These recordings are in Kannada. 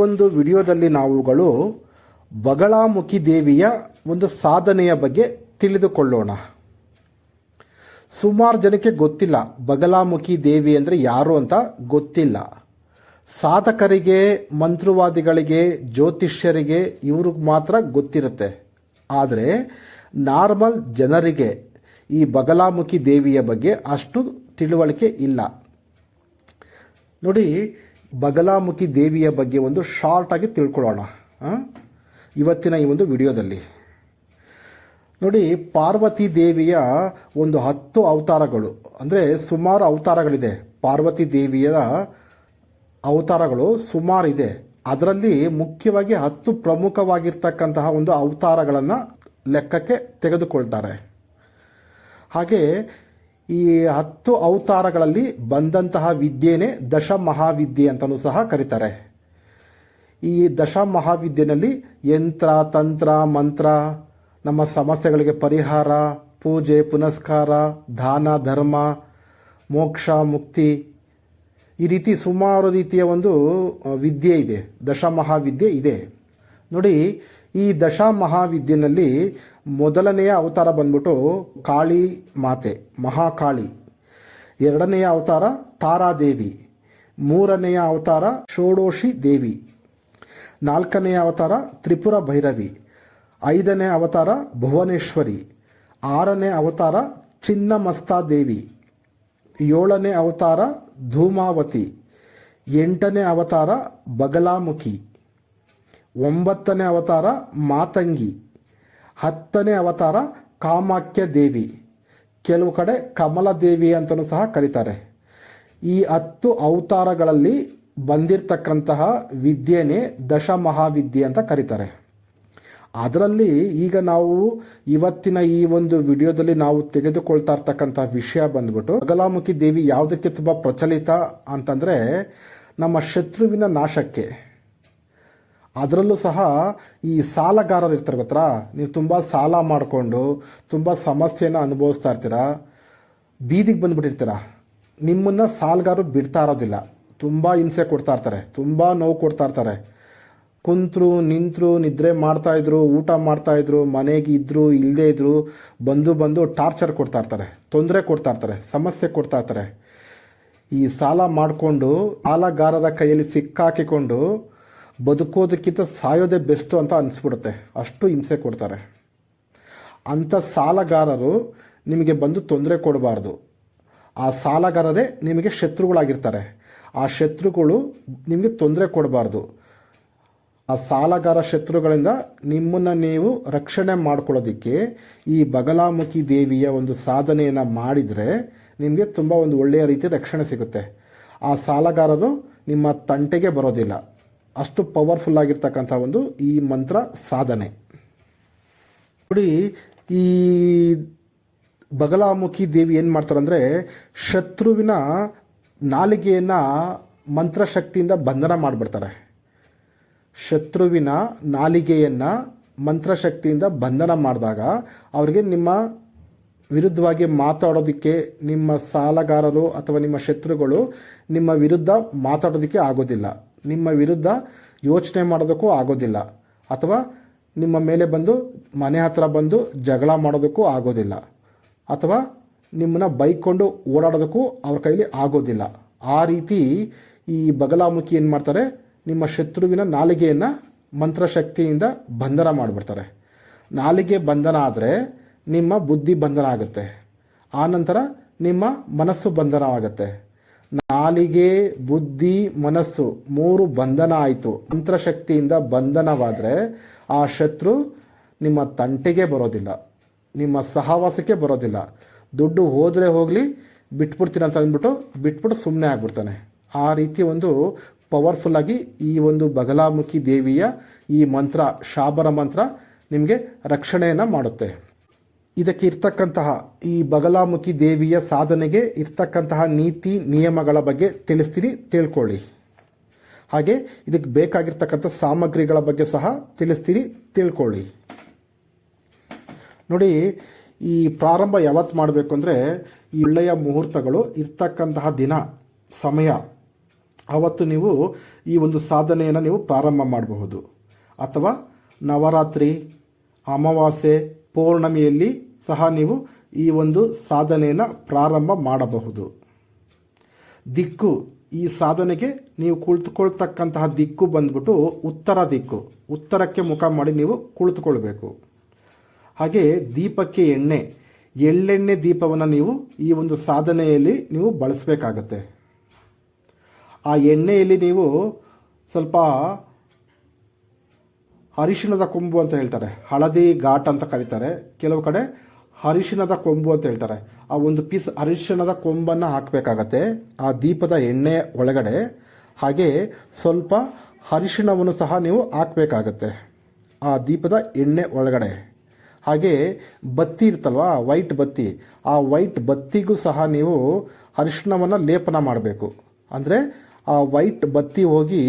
ಒಂದು ವಿಡಿಯೋದಲ್ಲಿ ನಾವುಗಳು ಬಗಳಾಮುಖಿ ದೇವಿಯ ಒಂದು ಸಾಧನೆಯ ಬಗ್ಗೆ ತಿಳಿದುಕೊಳ್ಳೋಣ. ಸುಮಾರು ಜನಕ್ಕೆ ಗೊತ್ತಿಲ್ಲ ಬಗಳಾಮುಖಿ ದೇವಿ ಅಂದರೆ ಯಾರು ಅಂತ ಗೊತ್ತಿಲ್ಲ. ಸಾಧಕರಿಗೆ, ಮಂತ್ರವಾದಿಗಳಿಗೆ, ಜ್ಯೋತಿಷ್ಯರಿಗೆ ಇವ್ರಿಗೆ ಮಾತ್ರ ಗೊತ್ತಿರುತ್ತೆ. ಆದರೆ ನಾರ್ಮಲ್ ಜನರಿಗೆ ಈ ಬಗಳಾಮುಖಿ ದೇವಿಯ ಬಗ್ಗೆ ಅಷ್ಟು ತಿಳುವಳಿಕೆ ಇಲ್ಲ. ನೋಡಿ, ಬಗಳಾಮುಖಿ ದೇವಿಯ ಬಗ್ಗೆ ಒಂದು ಶಾರ್ಟ್ ಆಗಿ ತಿಳ್ಕೊಳ್ಳೋಣ ಇವತ್ತಿನ ಈ ಒಂದು ವಿಡಿಯೋದಲ್ಲಿ. ನೋಡಿ, ಪಾರ್ವತಿ ದೇವಿಯ ಒಂದು 10 ಅವತಾರಗಳು, ಅಂದರೆ ಸುಮಾರು ಅವತಾರಗಳಿದೆ. ಪಾರ್ವತಿ ದೇವಿಯ ಅವತಾರಗಳು ಸುಮಾರಿದೆ. ಅದರಲ್ಲಿ ಮುಖ್ಯವಾಗಿ 10 ಪ್ರಮುಖವಾಗಿರ್ತಕ್ಕಂತಹ ಒಂದು ಅವತಾರಗಳನ್ನು ಲೆಕ್ಕಕ್ಕೆ ತೆಗೆದುಕೊಳ್ತಾರೆ. ಹಾಗೆ ಈ 10 ಅವತಾರಗಳಲ್ಲಿ ಬಂದಂತಹ ವಿದ್ಯೆನೇ ದಶ ಮಹಾವಿದ್ಯೆ ಅಂತಲೂ ಸಹ ಕರೀತಾರೆ. ಈ ದಶ ಮಹಾವಿದ್ಯೆಯಲ್ಲಿ ಯಂತ್ರ, ತಂತ್ರ, ಮಂತ್ರ, ನಮ್ಮ ಸಮಸ್ಯೆಗಳಿಗೆ ಪರಿಹಾರ, ಪೂಜೆ, ಪುನಸ್ಕಾರ, ದಾನ, ಧರ್ಮ, ಮೋಕ್ಷ, ಮುಕ್ತಿ, ಈ ರೀತಿ ಸುಮಾರು ರೀತಿಯ ಒಂದು ವಿದ್ಯೆ ಇದೆ, ದಶ ಮಹಾವಿದ್ಯೆ ಇದೆ. ನೋಡಿ, ಈ ದಶ ಮಹಾವಿದ್ಯೆಯಲ್ಲಿ ಮೊದಲನೆಯ ಅವತಾರ ಬಂದ್ಬಿಟ್ಟು ಕಾಳಿ ಮಾತೆ, ಮಹಾಕಾಳಿ. ಎರಡನೆಯ ಅವತಾರ ತಾರಾದೇವಿ. ಮೂರನೆಯ ಅವತಾರ ಷೋಡಶಿ ದೇವಿ. ನಾಲ್ಕನೆಯ ಅವತಾರ ತ್ರಿಪುರ ಭೈರವಿ. 5ನೇ ಅವತಾರ ಭುವನೇಶ್ವರಿ. 6ನೇ ಅವತಾರ ಚಿನ್ನಮಸ್ತಾ ದೇವಿ. 7ನೇ ಅವತಾರ ಧೂಮಾವತಿ. 8ನೇ ಅವತಾರ ಬಗಳಾಮುಖಿ. 9ನೇ ಅವತಾರ ಮಾತಂಗಿ. 10ನೇ ಅವತಾರ ಕಾಮಾಖ್ಯ ದೇವಿ. ಕೆಲವು ಕಡೆ ಕಮಲ ದೇವಿ ಅಂತಲೂ ಸಹ ಕರೀತಾರೆ. ಈ 10 ಅವತಾರಗಳಲ್ಲಿ ಬಂದಿರತಕ್ಕಂತಹ ವಿದ್ಯೆನೇ ದಶ ಮಹಾವಿದ್ಯೆ ಅಂತ ಕರೀತಾರೆ. ಅದರಲ್ಲಿ ಈಗ ನಾವು ಇವತ್ತಿನ ಈ ಒಂದು ವಿಡಿಯೋದಲ್ಲಿ ನಾವು ತೆಗೆದುಕೊಳ್ತಾ ಇರ್ತಕ್ಕಂಥ ವಿಷಯ ಬಂದ್ಬಿಟ್ಟು ಬಗಳಾಮುಖಿ ದೇವಿ ಯಾವುದಕ್ಕೆ ತುಂಬ ಪ್ರಚಲಿತ ಅಂತಂದರೆ ನಮ್ಮ ಶತ್ರುವಿನ ನಾಶಕ್ಕೆ. ಅದರಲ್ಲೂ ಸಹ ಈ ಸಾಲಗಾರರು ಇರ್ತಾರೆ ಗೊತ್ತಾ, ನೀವು ತುಂಬ ಸಾಲ ಮಾಡಿಕೊಂಡು ತುಂಬ ಸಮಸ್ಯೆನ ಅನುಭವಿಸ್ತಾ ಇರ್ತೀರ, ಬೀದಿಗೆ ಬಂದುಬಿಟ್ಟಿರ್ತೀರ. ನಿಮ್ಮನ್ನು ಸಾಲಗಾರರು ಬಿಡ್ತಾ ಇರೋದಿಲ್ಲ, ತುಂಬ ಹಿಂಸೆ ಕೊಡ್ತಾ ಇರ್ತಾರೆ, ತುಂಬ ನೋವು ಕೊಡ್ತಾ ಇರ್ತಾರೆ. ಕುಂತರು, ನಿಂತರು, ನಿದ್ರೆ ಮಾಡ್ತಾಯಿದ್ರು, ಊಟ ಮಾಡ್ತಾಯಿದ್ರು, ಮನೆಗೆ ಇದ್ದರು ಇಲ್ಲದೇ ಇದ್ದರು, ಬಂದು ಟಾರ್ಚರ್ ಕೊಡ್ತಾ ಇರ್ತಾರೆ, ತೊಂದರೆ ಕೊಡ್ತಾ ಇರ್ತಾರೆ, ಸಮಸ್ಯೆ ಕೊಡ್ತಾ ಇರ್ತಾರೆ. ಈ ಸಾಲ ಮಾಡಿಕೊಂಡು ಸಾಲಗಾರರ ಕೈಯಲ್ಲಿ ಸಿಕ್ಕಾಕಿಕೊಂಡು ಬದುಕೋದಕ್ಕಿಂತ ಸಾಯೋದೇ ಬೆಸ್ಟು ಅಂತ ಅನಿಸ್ಬಿಡುತ್ತೆ, ಅಷ್ಟು ಹಿಂಸೆ ಕೊಡ್ತಾರೆ. ಅಂಥ ಸಾಲಗಾರರು ನಿಮಗೆ ಬಂದು ತೊಂದರೆ ಕೊಡಬಾರ್ದು. ಆ ಸಾಲಗಾರರೇ ನಿಮಗೆ ಶತ್ರುಗಳಾಗಿರ್ತಾರೆ. ಆ ಶತ್ರುಗಳು ನಿಮಗೆ ತೊಂದರೆ ಕೊಡಬಾರ್ದು. ಆ ಸಾಲಗಾರ ಶತ್ರುಗಳಿಂದ ನಿಮ್ಮನ್ನು ನೀವು ರಕ್ಷಣೆ ಮಾಡ್ಕೊಳ್ಳೋದಕ್ಕೆ ಈ ಬಗಳಾಮುಖಿ ದೇವಿಯ ಒಂದು ಸಾಧನೆಯನ್ನು ಮಾಡಿದರೆ ನಿಮಗೆ ತುಂಬ ಒಂದು ಒಳ್ಳೆಯ ರೀತಿಯ ರಕ್ಷಣೆ ಸಿಗುತ್ತೆ. ಆ ಸಾಲಗಾರರು ನಿಮ್ಮ ತಂಟೆಗೆ ಬರೋದಿಲ್ಲ. ಅಷ್ಟು ಪವರ್ಫುಲ್ ಆಗಿರ್ತಕ್ಕಂಥ ಒಂದು ಈ ಮಂತ್ರ ಸಾಧನೆ. ನೋಡಿ, ಈ ಬಗಳಾಮುಖಿ ದೇವಿ ಏನು ಮಾಡ್ತಾರೆ ಅಂದರೆ ಶತ್ರುವಿನ ನಾಲಿಗೆಯನ್ನು ಮಂತ್ರಶಕ್ತಿಯಿಂದ ಬಂಧನ ಮಾಡಿಬಿಡ್ತಾರೆ. ಶತ್ರುವಿನ ನಾಲಿಗೆಯನ್ನು ಮಂತ್ರಶಕ್ತಿಯಿಂದ ಬಂಧನ ಮಾಡಿದಾಗ ಅವರಿಗೆ ನಿಮ್ಮ ವಿರುದ್ಧವಾಗಿ ಮಾತಾಡೋದಕ್ಕೆ, ನಿಮ್ಮ ಸಾಲಗಾರರು ಅಥವಾ ನಿಮ್ಮ ಶತ್ರುಗಳು ನಿಮ್ಮ ವಿರುದ್ಧ ಮಾತಾಡೋದಕ್ಕೆ ಆಗೋದಿಲ್ಲ, ನಿಮ್ಮ ವಿರುದ್ಧ ಯೋಚನೆ ಮಾಡೋದಕ್ಕೂ ಆಗೋದಿಲ್ಲ, ಅಥವಾ ನಿಮ್ಮ ಮೇಲೆ ಬಂದು ಮನೆ ಹತ್ರ ಬಂದು ಜಗಳ ಮಾಡೋದಕ್ಕೂ ಆಗೋದಿಲ್ಲ, ಅಥವಾ ನಿಮ್ಮನ್ನು ಬೈಕೊಂಡು ಓಡಾಡೋದಕ್ಕೂ ಅವ್ರ ಕೈಲಿ ಆಗೋದಿಲ್ಲ. ಆ ರೀತಿ ಈ ಬಗಳಾಮುಖಿ ಏನು ಮಾಡ್ತಾರೆ, ನಿಮ್ಮ ಶತ್ರುವಿನ ನಾಲಿಗೆಯನ್ನು ಮಂತ್ರಶಕ್ತಿಯಿಂದ ಬಂಧನ ಮಾಡಿಬಿಡ್ತಾರೆ. ನಾಲಿಗೆ ಬಂಧನ ಆದರೆ ನಿಮ್ಮ ಬುದ್ಧಿ ಬಂಧನ ಆಗುತ್ತೆ, ಆನಂತರ ನಿಮ್ಮ ಮನಸ್ಸು ಬಂಧನವಾಗುತ್ತೆ. ನಾಲಿಗೆ, ಬುದ್ಧಿ, ಮನಸ್ಸು 3 ಬಂಧನ ಆಯಿತು. ಮಂತ್ರಶಕ್ತಿಯಿಂದ ಬಂಧನವಾದರೆ ಆ ಶತ್ರು ನಿಮ್ಮ ತಂಟೆಗೆ ಬರೋದಿಲ್ಲ, ನಿಮ್ಮ ಸಹವಾಸಕ್ಕೆ ಬರೋದಿಲ್ಲ. ದುಡ್ಡು ಹೋದರೆ ಹೋಗಲಿ, ಬಿಟ್ಬಿಡ್ತೀನಿ ಅಂತ ಅಂದ್ಬಿಟ್ಟು ಬಿಟ್ಬಿಟ್ಟು ಸುಮ್ಮನೆ ಆಗ್ಬಿಡ್ತಾನೆ. ಆ ರೀತಿ ಒಂದು ಪವರ್ಫುಲ್ಲಾಗಿ ಈ ಒಂದು ಬಗಳಾಮುಖಿ ದೇವಿಯ ಈ ಮಂತ್ರ, ಶಾಬರ ಮಂತ್ರ ನಿಮಗೆ ರಕ್ಷಣೆಯನ್ನು ಮಾಡುತ್ತೆ. ಇದಕ್ಕೆ ಇರ್ತಕ್ಕಂತಹ ಈ ಬಗಳಾಮುಖಿ ದೇವಿಯ ಸಾಧನೆಗೆ ಇರ್ತಕ್ಕಂತಹ ನೀತಿ ನಿಯಮಗಳ ಬಗ್ಗೆ ತಿಳಿಸ್ತೀನಿ, ತಿಳ್ಕೊಳ್ಳಿ. ಹಾಗೆ ಇದಕ್ಕೆ ಬೇಕಾಗಿರ್ತಕ್ಕಂಥ ಸಾಮಗ್ರಿಗಳ ಬಗ್ಗೆ ಸಹ ತಿಳಿಸ್ತೀನಿ, ತಿಳ್ಕೊಳ್ಳಿ. ನೋಡಿ, ಈ ಪ್ರಾರಂಭ ಯಾವತ್ತು ಮಾಡಬೇಕು ಅಂದರೆ ಈ ಒಳ್ಳೆಯ ಮುಹೂರ್ತಗಳು ಇರ್ತಕ್ಕಂತಹ ದಿನ, ಸಮಯ ಆವತ್ತು ನೀವು ಈ ಒಂದು ಸಾಧನೆಯನ್ನು ನೀವು ಪ್ರಾರಂಭ ಮಾಡಬಹುದು. ಅಥವಾ ನವರಾತ್ರಿ, ಅಮಾವಾಸ್ಯೆ, ಪೌರ್ಣಮಿಯಲ್ಲಿ ಸಹ ನೀವು ಈ ಒಂದು ಸಾಧನೆಯನ್ನು ಪ್ರಾರಂಭ ಮಾಡಬಹುದು. ದಿಕ್ಕು, ಈ ಸಾಧನೆಗೆ ನೀವು ಕುಳಿತುಕೊಳ್ತಕ್ಕಂತಹ ದಿಕ್ಕು ಬಂದ್ಬಿಟ್ಟು ಉತ್ತರ ದಿಕ್ಕು. ಉತ್ತರಕ್ಕೆ ಮುಖ ಮಾಡಿ ನೀವು ಕುಳಿತುಕೊಳ್ಬೇಕು. ಹಾಗೆ ದೀಪಕ್ಕೆ ಎಳ್ಳೆಣ್ಣೆ ದೀಪವನ್ನು ನೀವು ಈ ಒಂದು ಸಾಧನೆಯಲ್ಲಿ ನೀವು ಬಳಸಬೇಕಾಗತ್ತೆ. ಆ ಎಣ್ಣೆಯಲ್ಲಿ ನೀವು ಸ್ವಲ್ಪ ಅರಿಶಿಣದ ಕೊಂಬು ಅಂತ ಹೇಳ್ತಾರೆ, ಹಳದಿ ಘಾಟ್ ಅಂತ ಕರೀತಾರೆ, ಕೆಲವು ಕಡೆ ಅರಿಶಿಣದ ಕೊಂಬು ಅಂತ ಹೇಳ್ತಾರೆ. ಆ ಒಂದು ಪೀಸ್ ಅರಿಶಿಣದ ಕೊಂಬನ್ನು ಹಾಕಬೇಕಾಗತ್ತೆ ಆ ದೀಪದ ಎಣ್ಣೆ ಒಳಗಡೆ. ಹಾಗೆ ಸ್ವಲ್ಪ ಅರಿಶಿಣವನ್ನು ಸಹ ನೀವು ಹಾಕಬೇಕಾಗತ್ತೆ ಆ ದೀಪದ ಎಣ್ಣೆ ಒಳಗಡೆ. ಹಾಗೆ ಬತ್ತಿ ಇರ್ತಲ್ವಾ, ವೈಟ್ ಬತ್ತಿ, ಆ ವೈಟ್ ಬತ್ತಿಗೂ ಸಹ ನೀವು ಅರಿಶಿಣವನ್ನು ಲೇಪನ ಮಾಡಬೇಕು. ಅಂದರೆ ಆ ವೈಟ್ ಬತ್ತಿ ಹೋಗಿ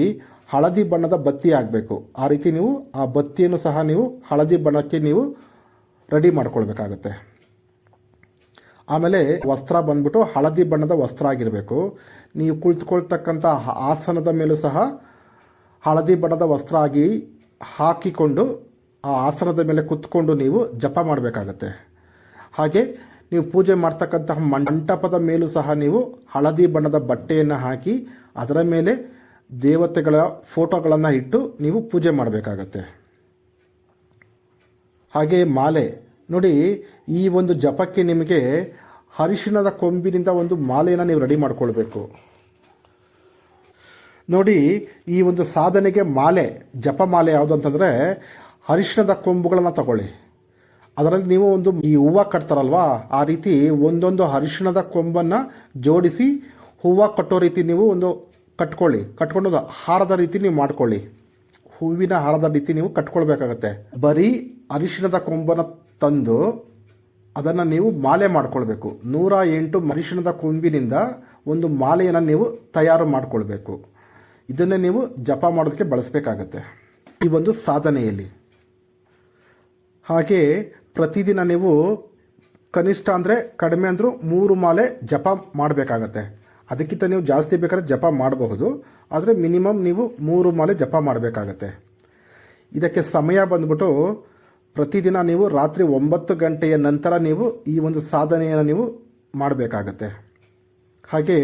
ಹಳದಿ ಬಣ್ಣದ ಬತ್ತಿ ಆಗಬೇಕು. ಆ ರೀತಿ ನೀವು ಆ ಬತ್ತಿಯನ್ನು ಸಹ ನೀವು ಹಳದಿ ಬಣ್ಣಕ್ಕೆ ನೀವು ರೆಡಿ ಮಾಡ್ಕೊಳ್ಬೇಕಾಗತ್ತೆ. ಆಮೇಲೆ ವಸ್ತ್ರ ಬಂದ್ಬಿಟ್ಟು ಹಳದಿ ಬಣ್ಣದ ವಸ್ತ್ರ ಆಗಿರಬೇಕು. ನೀವು ಕುಳಿತುಕೊಳ್ತಕ್ಕಂಥ ಆಸನದ ಮೇಲೂ ಸಹ ಹಳದಿ ಬಣ್ಣದ ವಸ್ತ್ರ ಆಗಿ ಹಾಕಿಕೊಂಡು ಆ ಆಸನದ ಮೇಲೆ ಕುತ್ಕೊಂಡು ನೀವು ಜಪ ಮಾಡಬೇಕಾಗತ್ತೆ. ಹಾಗೆ ನೀವು ಪೂಜೆ ಮಾಡ್ತಕ್ಕಂತಹ ಮಂಟಪದ ಮೇಲೂ ಸಹ ನೀವು ಹಳದಿ ಬಣ್ಣದ ಬಟ್ಟೆಯನ್ನು ಹಾಕಿ ಅದರ ಮೇಲೆ ದೇವತೆಗಳ ಫೋಟೋಗಳನ್ನು ಇಟ್ಟು ನೀವು ಪೂಜೆ ಮಾಡಬೇಕಾಗತ್ತೆ. ಹಾಗೆ ಮಾಲೆ ನೋಡಿ, ಈ ಒಂದು ಜಪಕ್ಕೆ ನಿಮಗೆ ಅರಿಶಿಣದ ಕೊಂಬಿನಿಂದ ಒಂದು ಮಾಲೆಯನ್ನು ನೀವು ರೆಡಿ ಮಾಡ್ಕೊಳ್ಬೇಕು. ನೋಡಿ, ಈ ಒಂದು ಸಾಧನೆಗೆ ಮಾಲೆ, ಜಪ ಮಾಲೆ ಯಾವುದು ಅಂತಂದರೆ ಅರಿಶಿಣದ ಕೊಂಬುಗಳನ್ನು ತಗೊಳ್ಳಿ. ಅದರಲ್ಲಿ ನೀವು ಒಂದು ಈ ಹೂವು ಕಟ್ತಾರಲ್ವಾ, ಆ ರೀತಿ ಒಂದೊಂದು ಅರಿಶಿಣದ ಕೊಂಬನ್ನು ಜೋಡಿಸಿ ಹೂವು ಕಟ್ಟೋ ರೀತಿ ನೀವು ಒಂದು ಕಟ್ಕೊಂಡು ಹಾರದ ರೀತಿ ನೀವು ಮಾಡ್ಕೊಳ್ಳಿ. ಹೂವಿನ ಹಾರದ ರೀತಿ ನೀವು ಕಟ್ಕೊಳ್ಬೇಕಾಗತ್ತೆ. ಬರೀ ಅರಿಶಿಣದ ಕೊಂಬನ್ನು ತಂದು ಅದನ್ನು ನೀವು ಮಾಲೆ ಮಾಡ್ಕೊಳ್ಬೇಕು. 108 ಅರಿಶಿಣದ ಕೊಂಬಿನಿಂದ ಒಂದು ಮಾಲೆಯನ್ನು ನೀವು ತಯಾರು ಮಾಡಿಕೊಳ್ಬೇಕು. ಇದನ್ನೇ ನೀವು ಜಪ ಮಾಡೋದಕ್ಕೆ ಬಳಸಬೇಕಾಗತ್ತೆ ಈ ಒಂದು ಸಾಧನೆಯಲ್ಲಿ. ಹಾಗೆ ಪ್ರತಿದಿನ ನೀವು ಕನಿಷ್ಠ ಅಂದರೆ ಕಡಿಮೆ ಅಂದರೂ 3 ಮಾಲೆ ಜಪ ಮಾಡಬೇಕಾಗತ್ತೆ. ಅದಕ್ಕಿಂತ ನೀವು ಜಾಸ್ತಿ ಬೇಕಾದ್ರೆ ಜಪ ಮಾಡಬಹುದು, ಆದರೆ ಮಿನಿಮಮ್ ನೀವು 3 ಮಾಲೆ ಜಪ ಮಾಡಬೇಕಾಗತ್ತೆ. ಇದಕ್ಕೆ ಸಮಯ ಬಂದ್ಬಿಟ್ಟು ಪ್ರತಿದಿನ ನೀವು ರಾತ್ರಿ 9 ಗಂಟೆಯ ನಂತರ ನೀವು ಈ ಒಂದು ಸಾಧನೆಯನ್ನು ನೀವು ಮಾಡಬೇಕಾಗತ್ತೆ. ಹಾಗೆ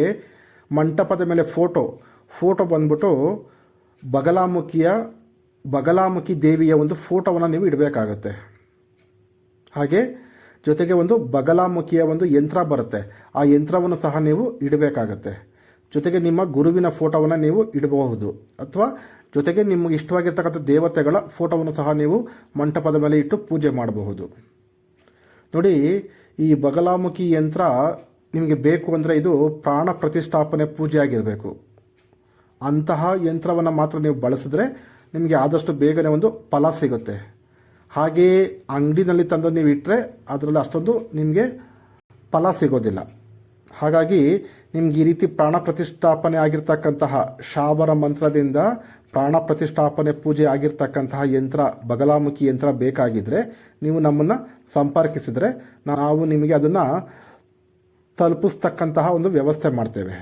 ಮಂಟಪದ ಮೇಲೆ ಫೋಟೋ ಬಂದ್ಬಿಟ್ಟು ಬಗಲಾಮುಖಿ ದೇವಿಯ ಒಂದು ಫೋಟೋವನ್ನು ನೀವು ಇಡಬೇಕಾಗತ್ತೆ. ಹಾಗೆ ಜೊತೆಗೆ ಒಂದು ಬಗಲಾಮುಖಿಯ ಒಂದು ಯಂತ್ರ ಬರುತ್ತೆ, ಆ ಯಂತ್ರವನ್ನು ಸಹ ನೀವು ಇಡಬೇಕಾಗತ್ತೆ. ಜೊತೆಗೆ ನಿಮ್ಮ ಗುರುವಿನ ಫೋಟೋವನ್ನು ನೀವು ಇಡಬಹುದು, ಅಥವಾ ಜೊತೆಗೆ ನಿಮಗೆ ಇಷ್ಟವಾಗಿರ್ತಕ್ಕಂಥ ದೇವತೆಗಳ ಫೋಟೋವನ್ನು ಸಹ ನೀವು ಮಂಟಪದ ಮೇಲೆ ಇಟ್ಟು ಪೂಜೆ ಮಾಡಬಹುದು. ನೋಡಿ, ಈ ಬಗಲಾಮುಖಿ ಯಂತ್ರ ನಿಮಗೆ ಬೇಕು ಅಂದರೆ ಇದು ಪ್ರಾಣ ಪ್ರತಿಷ್ಠಾಪನೆ ಪೂಜೆ ಆಗಿರಬೇಕು. ಅಂತಹ ಯಂತ್ರವನ್ನು ಮಾತ್ರ ನೀವು ಬಳಸಿದ್ರೆ ನಿಮಗೆ ಆದಷ್ಟು ಬೇಗನೆ ಒಂದು ಫಲ ಸಿಗುತ್ತೆ. ಹಾಗೆಯೇ ಅಂಗಡಿನಲ್ಲಿ ತಂದು ನೀವು ಇಟ್ಟರೆ ಅದರಲ್ಲಿ ಅಷ್ಟೊಂದು ನಿಮಗೆ ಫಲ ಸಿಗೋದಿಲ್ಲ. ಹಾಗಾಗಿ ನಿಮ್ಗೆ ಈ ರೀತಿ ಪ್ರಾಣ ಪ್ರತಿಷ್ಠಾಪನೆ ಆಗಿರ್ತಕ್ಕಂತಹ ಶಾಬರ ಮಂತ್ರದಿಂದ ಪ್ರಾಣ ಪ್ರತಿಷ್ಠಾಪನೆ ಪೂಜೆ ಆಗಿರ್ತಕ್ಕಂತಹ ಯಂತ್ರ, ಬಗಲಾಮುಖಿ ಯಂತ್ರ ಬೇಕಾಗಿದ್ದರೆ ನೀವು ನಮ್ಮನ್ನು ಸಂಪರ್ಕಿಸಿದರೆ ನಾವು ನಿಮಗೆ ಅದನ್ನು ತಲುಪಿಸ್ತಕ್ಕಂತಹ ಒಂದು ವ್ಯವಸ್ಥೆ ಮಾಡ್ತೇವೆ.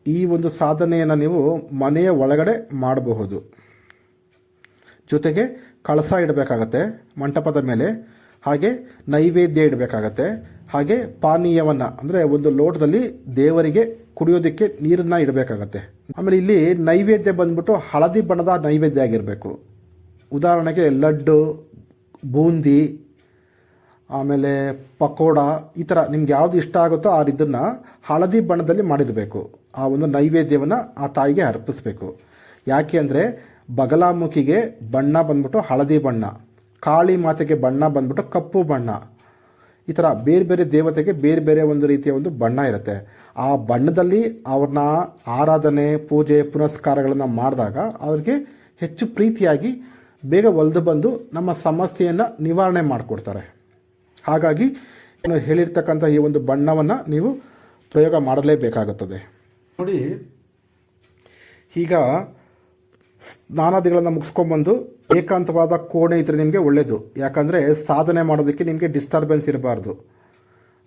ಈ ಒಂದು ಸಾಧನೆಯನ್ನು ನೀವು ಮನೆಯ ಒಳಗಡೆ ಮಾಡಬಹುದು. ಜೊತೆಗೆ ಕಳಸ ಇಡಬೇಕಾಗತ್ತೆ ಮಂಟಪದ ಮೇಲೆ, ಹಾಗೆ ನೈವೇದ್ಯ ಇಡಬೇಕಾಗತ್ತೆ. ಹಾಗೆ ಪಾನೀಯವನ್ನು ಅಂದರೆ ಒಂದು ಲೋಟದಲ್ಲಿ ದೇವರಿಗೆ ಕುಡಿಯೋದಕ್ಕೆ ನೀರನ್ನು ಇಡಬೇಕಾಗತ್ತೆ. ಆಮೇಲೆ ಇಲ್ಲಿ ನೈವೇದ್ಯ ಬಂದ್ಬಿಟ್ಟು ಹಳದಿ ಬಣ್ಣದ ನೈವೇದ್ಯ ಆಗಿರಬೇಕು. ಉದಾಹರಣೆಗೆ ಲಡ್ಡು, ಬೂಂದಿ, ಆಮೇಲೆ ಪಕೋಡ, ಈ ಥರ ನಿಮ್ಗೆ ಯಾವುದು ಇಷ್ಟ ಆಗುತ್ತೋ ಆ ಇದನ್ನು ಹಳದಿ ಬಣ್ಣದಲ್ಲಿ ಮಾಡಿರಬೇಕು. ಆ ಒಂದು ನೈವೇದ್ಯವನ್ನು ಆ ತಾಯಿಗೆ ಅರ್ಪಿಸಬೇಕು. ಯಾಕೆ ಅಂದರೆ ಬಗಲಾಮುಖಿಗೆ ಬಣ್ಣ ಬಂದ್ಬಿಟ್ಟು ಹಳದಿ ಬಣ್ಣ, ಕಾಳಿ ಮಾತೆಗೆ ಬಣ್ಣ ಬಂದ್ಬಿಟ್ಟು ಕಪ್ಪು ಬಣ್ಣ, ಈ ಥರ ಬೇರೆ ಬೇರೆ ದೇವತೆಗೆ ಬೇರೆ ಬೇರೆ ಒಂದು ರೀತಿಯ ಒಂದು ಬಣ್ಣ ಇರುತ್ತೆ. ಆ ಬಣ್ಣದಲ್ಲಿ ಅವ್ರನ್ನ ಆರಾಧನೆ, ಪೂಜೆ, ಪುನಸ್ಕಾರಗಳನ್ನು ಮಾಡಿದಾಗ ಅವ್ರಿಗೆ ಹೆಚ್ಚು ಪ್ರೀತಿಯಾಗಿ ಬೇಗ ಒಲಿದು ಬಂದು ನಮ್ಮ ಸಮಸ್ಯೆಯನ್ನು ನಿವಾರಣೆ ಮಾಡಿಕೊಡ್ತಾರೆ. ಹಾಗಾಗಿ ಹೇಳಿರ್ತಕ್ಕಂಥ ಈ ಒಂದು ಬಣ್ಣವನ್ನು ನೀವು ಪ್ರಯೋಗ ಮಾಡಲೇಬೇಕಾಗುತ್ತದೆ. ನೋಡಿ, ಈಗ ಸ್ನಾನಾದಿಗಳನ್ನು ಮುಗಿಸ್ಕೊಂಡ್ಬಂದು ಏಕಾಂತವಾದ ಕೋಣೆ ಇದ್ದರೆ ನಿಮಗೆ ಒಳ್ಳೆಯದು. ಯಾಕಂದರೆ ಸಾಧನೆ ಮಾಡೋದಕ್ಕೆ ನಿಮಗೆ ಡಿಸ್ಟರ್ಬೆನ್ಸ್ ಇರಬಾರ್ದು.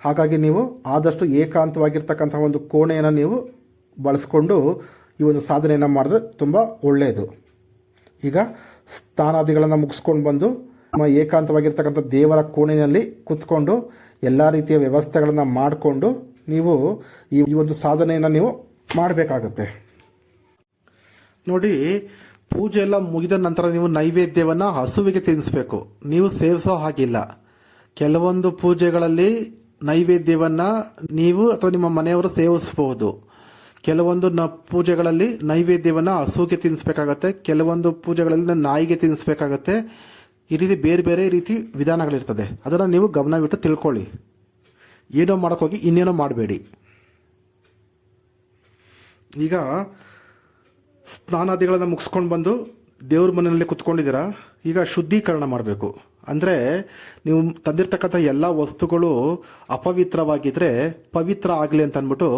ಹಾಗಾಗಿ ನೀವು ಆದಷ್ಟು ಏಕಾಂತವಾಗಿರ್ತಕ್ಕಂಥ ಒಂದು ಕೋಣೆಯನ್ನು ನೀವು ಬಳಸ್ಕೊಂಡು ಈ ಒಂದು ಸಾಧನೆಯನ್ನು ಮಾಡಿದ್ರೆ ತುಂಬ ಒಳ್ಳೆಯದು. ಈಗ ಸ್ನಾನಾದಿಗಳನ್ನು ಮುಗಿಸ್ಕೊಂಡು ಬಂದು ನಮ್ಮ ಏಕಾಂತವಾಗಿರ್ತಕ್ಕಂಥ ದೇವರ ಕೋಣೆಯಲ್ಲಿ ಕೂತ್ಕೊಂಡು ಎಲ್ಲ ರೀತಿಯ ವ್ಯವಸ್ಥೆಗಳನ್ನು ಮಾಡಿಕೊಂಡು ನೀವು ಈ ಒಂದು ಸಾಧನೆಯನ್ನು ನೀವು ಮಾಡಬೇಕಾಗತ್ತೆ. ನೋಡಿ, ಪೂಜೆ ಎಲ್ಲ ಮುಗಿದ ನಂತರ ನೀವು ನೈವೇದ್ಯವನ್ನು ಹಸುವಿಗೆ ತಿನ್ನಿಸ್ಬೇಕು. ನೀವು ಸೇವಿಸೋ ಹಾಗಿಲ್ಲ. ಕೆಲವೊಂದು ಪೂಜೆಗಳಲ್ಲಿ ನೈವೇದ್ಯವನ್ನು ನೀವು ಅಥವಾ ನಿಮ್ಮ ಮನೆಯವರು ಸೇವಿಸಬಹುದು. ಕೆಲವೊಂದು ಪೂಜೆಗಳಲ್ಲಿ ನೈವೇದ್ಯವನ್ನು ಹಸುವಿಗೆ ತಿನ್ನಿಸ್ಬೇಕಾಗತ್ತೆ, ಕೆಲವೊಂದು ಪೂಜೆಗಳಲ್ಲಿ ನಾಯಿಗೆ ತಿನ್ನಿಸ್ಬೇಕಾಗತ್ತೆ. ಈ ರೀತಿ ಬೇರೆ ಬೇರೆ ರೀತಿ ವಿಧಾನಗಳಿರ್ತದೆ. ಅದನ್ನು ನೀವು ಗಮನವಿಟ್ಟು ತಿಳ್ಕೊಳ್ಳಿ. ಏನೋ ಮಾಡೋಕ್ಕೋಗಿ ಇನ್ನೇನೋ ಮಾಡಬೇಡಿ. ಈಗ ಸ್ನಾನಾದಿಗಳನ್ನು ಮುಗಿಸ್ಕೊಂಡು ಬಂದು ದೇವ್ರ ಮನೆಯಲ್ಲಿ ಕುತ್ಕೊಂಡಿದ್ದೀರಾ. ಈಗ ಶುದ್ಧೀಕರಣ ಮಾಡಬೇಕು. ಅಂದರೆ ನೀವು ತಂದಿರ್ತಕ್ಕಂಥ ಎಲ್ಲ ವಸ್ತುಗಳು ಅಪವಿತ್ರವಾಗಿದ್ದರೆ ಪವಿತ್ರ ಆಗಲಿ ಅಂತ ಅಂದ್ಬಿಟ್ಟು